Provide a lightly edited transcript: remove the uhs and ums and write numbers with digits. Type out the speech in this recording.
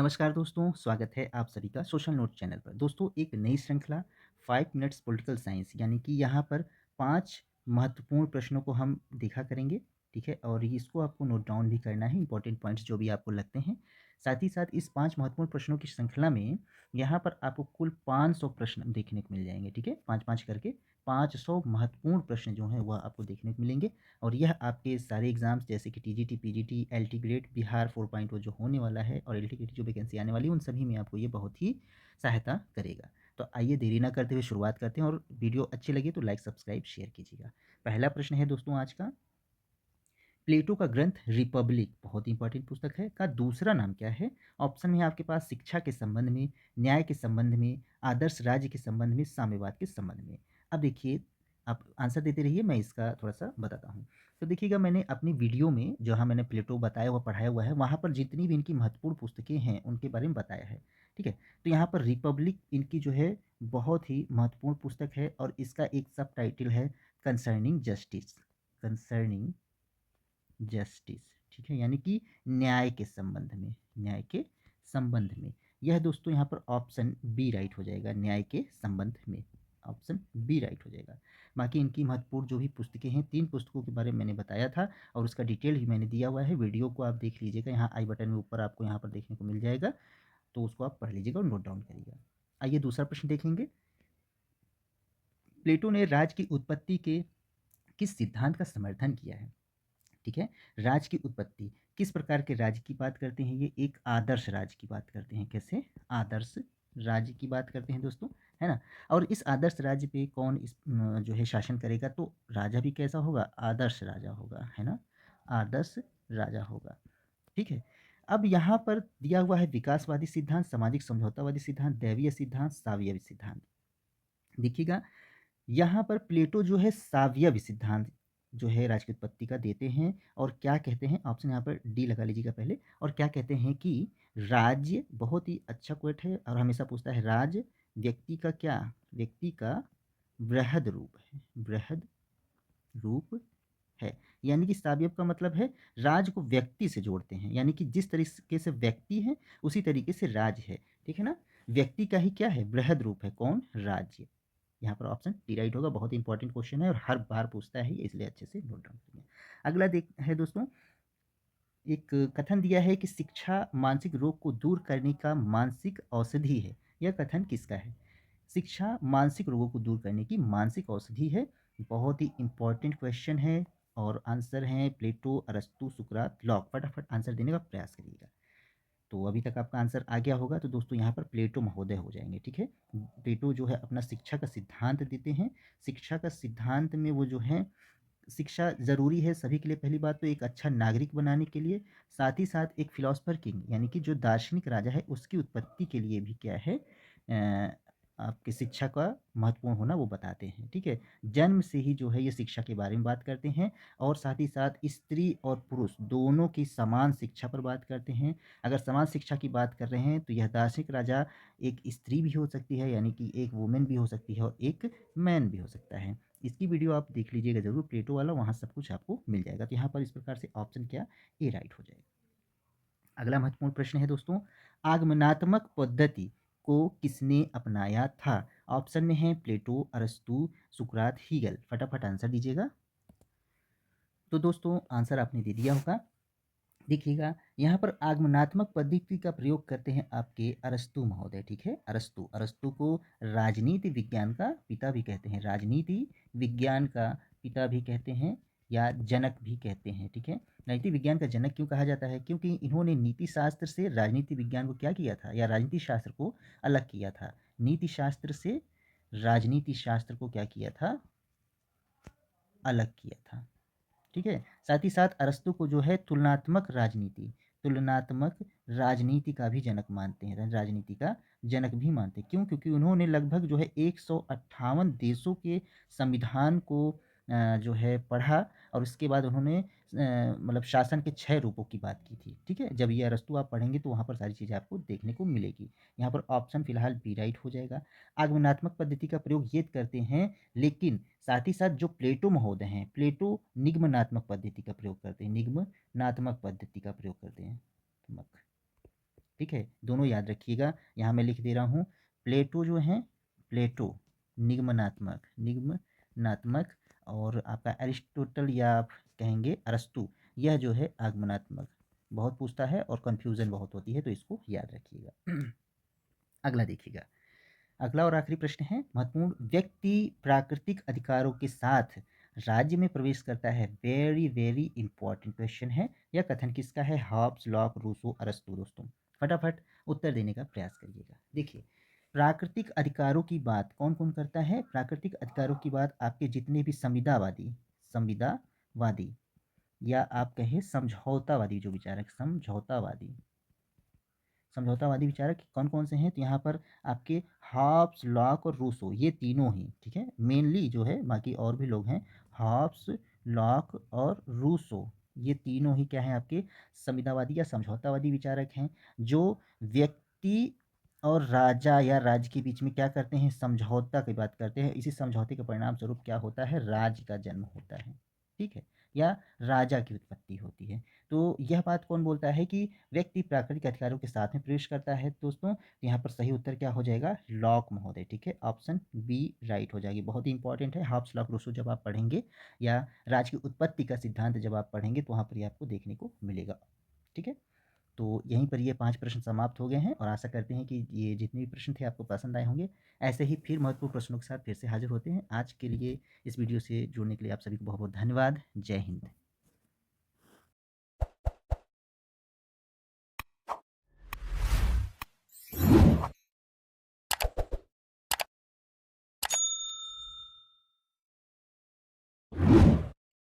नमस्कार दोस्तों, स्वागत है आप सभी का सोशल नोट चैनल पर। दोस्तों, एक नई श्रृंखला 5 मिनट्स पॉलिटिकल साइंस यानी कि यहाँ पर 5 महत्वपूर्ण प्रश्नों को हम देखा करेंगे, ठीक है? और इसको आपको नोट डाउन भी करना है, इम्पोर्टेंट पॉइंट्स जो भी आपको लगते हैं। साथ ही साथ इस 5 महत्वपूर्ण प्रश्नों की श्रृंखला में यहाँ पर आपको कुल 500 प्रश्न देखने को मिल जाएँगे, ठीक है? 5-5 करके 500 महत्वपूर्ण प्रश्न जो हैं, वह आपको देखने को मिलेंगे और यह आपके सारे एग्ज़ाम्स जैसे कि TGT, PGT, LT grade, Bihar 4.0 जो होने वाला है और एलटी ग्रेड की जो वैकेंसी आने वाली है, उन सभी में आपको ये बहुत ही सहायता करेगा। तो आइए देरी ना करते हुए शुरुआत करते हैं और वीडियो अच्छी लगी तो लाइक, सब्सक्राइब, शेयर कीजिएगा। पहला प्रश्न है दोस्तों आज का, प्लेटो का ग्रंथ रिपब्लिक बहुत इंपॉर्टेंट पुस्तक है का दूसरा नाम क्या है? ऑप्शन में है आपके पास शिक्षा के संबंध में, न्याय के संबंध में, आदर्श राज्य के संबंध में, साम्यवाद के संबंध में। अब देखिए, आप आंसर देते रहिए, मैं इसका थोड़ा-सा बताता हूँ। तो देखिएगा, मैंने अपनी वीडियो में जहाँ मैंने प्लेटो बताया हुआ, पढ़ाया हुआ है, वहाँ पर जितनी भी इनकी महत्वपूर्ण पुस्तकें हैं, उनके बारे में बताया है, ठीक है? तो यहाँ पर रिपब्लिक इनकी जो है बहुत ही महत्वपूर्ण पुस्तक है और इसका एक सब टाइटल है कंसर्निंग जस्टिस, कंसर्निंग जस्टिस, ठीक है? यानी कि न्याय के संबंध में, न्याय के संबंध में। यह दोस्तों यहाँ पर ऑप्शन बी राइट हो जाएगा, न्याय के संबंध में, ऑप्शन बी राइट हो जाएगा। बाकी इनकी महत्वपूर्ण जो भी पुस्तकें हैं, 3 पुस्तकों के बारे में मैंने बताया था और उसका डिटेल भी मैंने दिया हुआ है। वीडियो को आप देख लीजिएगा, यहाँ आई बटन में ऊपर आपको यहाँ पर देखने को मिल जाएगा, तो उसको आप पढ़ लीजिएगा और नोट डाउन करिएगा। आइए दूसरा प्रश्न देखेंगे। प्लेटो ने राज्य की उत्पत्ति के किस सिद्धांत का समर्थन किया है? ठीक है? राज्य की उत्पत्ति, किस प्रकार के राज्य की बात करते हैं ये? एक आदर्श राज्य की बात करते हैं। कैसे? आदर्श राज्य की बात करते हैं दोस्तों, है ना? और इस आदर्श राज्य पे कौन जो है शासन करेगा? तो राजा भी कैसा होगा? आदर्श राजा होगा, है ना? आदर्श राजा होगा, ठीक है? अब यहाँ पर दिया हुआ है विकासवादी सिद्धांत, सामाजिक समझौतावादी सिद्धांत, दैवीय सिद्धांत, सावयवी सिद्धांत। देखिएगा, यहाँ पर प्लेटो जो है सावयव सिद्धांत जो है राज्य की उत्पत्ति का देते हैं और क्या कहते हैं, ऑप्शन यहाँ पर डी लगा लीजिएगा पहले, और क्या कहते हैं कि राज्य, बहुत ही अच्छा क्वेट है और हमेशा पूछता है, राज्य व्यक्ति का क्या? व्यक्ति का बृहद रूप है, बृहद रूप है। यानी कि सावयव का मतलब है राज को व्यक्ति से जोड़ते हैं, यानी कि जिस तरीके से व्यक्ति है उसी तरीके से राज है, ठीक है ना? व्यक्ति का ही क्या है? बृहद रूप है, कौन? राज्य। यहाँ पर ऑप्शन डी राइट होगा। बहुत इंपॉर्टेंट क्वेश्चन है और हर बार पूछता है ये, इसलिए अच्छे से नोट डाउन करेंगे। अगला देख है दोस्तों, एक कथन दिया है कि शिक्षा मानसिक रोग को दूर करने का मानसिक औषधि है। यह कथन किसका है? शिक्षा मानसिक रोगों को दूर करने की मानसिक औषधि है। बहुत ही इंपॉर्टेंट क्वेश्चन है और आंसर है प्लेटो, अरस्तु, सुकरात, लॉक। फटाफट आंसर देने का प्रयास करिएगा। तो अभी तक आपका आंसर आ गया होगा, तो दोस्तों यहाँ पर प्लेटो महोदय हो जाएंगे, ठीक है? प्लेटो जो है अपना शिक्षा का सिद्धांत देते हैं। शिक्षा का सिद्धांत में वो जो है, शिक्षा ज़रूरी है सभी के लिए, पहली बात तो एक अच्छा नागरिक बनाने के लिए, साथ ही साथ एक फिलोसफर किंग यानी कि जो दार्शनिक राजा है उसकी उत्पत्ति के लिए भी क्या है, आपकी शिक्षा का महत्वपूर्ण होना वो बताते हैं, ठीक है? जन्म से ही जो है ये शिक्षा के बारे में बात करते हैं और साथ ही साथ स्त्री और पुरुष दोनों की समान शिक्षा पर बात करते हैं। अगर समान शिक्षा की बात कर रहे हैं तो यह दार्शनिक राजा एक स्त्री भी हो सकती है, यानी कि एक वुमेन भी हो सकती है और एक मैन भी हो सकता है। इसकी वीडियो आप देख लीजिएगा ज़रूर, प्लेटो वाला, वहाँ सब कुछ आपको मिल जाएगा। तो यहाँ पर इस प्रकार से ऑप्शन क्या? ए राइट हो जाएगा। अगला महत्वपूर्ण प्रश्न है दोस्तों, आगमनात्मक पद्धति को किसने अपनाया था? ऑप्शन में है प्लेटो, अरस्तु, सुकरात, हीगल। फटाफट आंसर दीजिएगा। तो दोस्तों आंसर आपने दे दिया होगा। देखिएगा, यहाँ पर आगमनात्मक पद्धति का प्रयोग करते हैं आपके अरस्तु महोदय, ठीक है? अरस्तु, अरस्तु को राजनीति विज्ञान का पिता भी कहते हैं, राजनीति विज्ञान का पिता भी कहते हैं या जनक भी कहते हैं, ठीक है? राजनीति विज्ञान का जनक क्यों कहा जाता है? क्योंकि इन्होंने नीति शास्त्र से राजनीति विज्ञान को क्या किया था, या राजनीति शास्त्र को अलग किया था। नीति शास्त्र से राजनीति शास्त्र को क्या किया था? अलग किया था, ठीक है? साथ ही साथ अरस्तु को जो है तुलनात्मक राजनीति, तुलनात्मक राजनीति का भी जनक मानते हैं, राजनीति का जनक भी मानते हैं। क्यों? क्योंकि उन्होंने लगभग जो है 158 देशों के संविधान को जो है पढ़ा और उसके बाद उन्होंने मतलब शासन के 6 रूपों की बात की थी, ठीक है? जब ये अरस्तु आप पढ़ेंगे तो वहाँ पर सारी चीज़ें आपको देखने को मिलेगी। यहाँ पर ऑप्शन फिलहाल बी राइट हो जाएगा। आगमनात्मक पद्धति का प्रयोग ये करते हैं, लेकिन साथ ही साथ जो प्लेटो महोदय हैं, प्लेटो निगमनात्मक पद्धति का प्रयोग करते हैं, निगमनात्मक पद्धति का प्रयोग करते हैं। ठीक है, दोनों याद रखिएगा। यहाँ मैं लिख दे रहा हूँ, प्लेटो जो है, प्लेटो निगमनात्मक, और आपका एरिस्टोटल या आप कहेंगे अरस्तु, यह जो है आगमनात्मक। बहुत पूछता है और कन्फ्यूज़न बहुत होती है, तो इसको याद रखिएगा। अगला देखिएगा, अगला और आखिरी प्रश्न है, महत्वपूर्ण, व्यक्ति प्राकृतिक अधिकारों के साथ राज्य में प्रवेश करता है। वेरी वेरी इंपॉर्टेंट क्वेश्चन है। यह कथन किसका है? हॉब्स, लॉक, रूसो, अरस्तु। दोस्तों फटाफट उत्तर देने का प्रयास करिएगा। देखिए, प्राकृतिक अधिकारों की बात कौन कौन करता है? प्राकृतिक अधिकारों की बात आपके जितने भी संविदावादी या आप कहें समझौतावादी जो विचारक, समझौतावादी विचारक कौन कौन से हैं? तो यहाँ पर आपके हॉब्स, लॉक और रूसो, ये तीनों ही, ठीक है, मेनली जो है, बाकी और भी लोग हैं। हॉब्स, लॉक और रूसो, ये तीनों ही क्या हैं? आपके संविदावादी या समझौतावादी विचारक हैं, जो व्यक्ति और राजा या राज्य के बीच में क्या करते हैं? समझौता की बात करते हैं। इसी समझौते के परिणाम स्वरूप क्या होता है? राज्य का जन्म होता है, ठीक है, या राजा की उत्पत्ति होती है। तो यह बात कौन बोलता है कि व्यक्ति प्राकृतिक अधिकारों के साथ में प्रवेश करता है? दोस्तों यहाँ पर सही उत्तर क्या हो जाएगा? लॉक महोदय, ठीक है, ऑप्शन बी राइट हो जाएगी। बहुत ही इंपॉर्टेंट है, हॉब्स, लॉक, रूसो जब आप पढ़ेंगे या राज्य की उत्पत्ति का सिद्धांत जब आप पढ़ेंगे तो वहाँ पर ये आपको देखने को मिलेगा, ठीक है। तो यहीं पर ये 5 प्रश्न समाप्त हो गए हैं और आशा करते हैं कि ये जितने भी प्रश्न थे आपको पसंद आए होंगे। ऐसे ही फिर महत्वपूर्ण प्रश्नों के साथ फिर से हाजिर होते हैं। आज के लिए इस वीडियो से जुड़ने के लिए आप सभी को बहुत बहुत धन्यवाद। जय हिंद।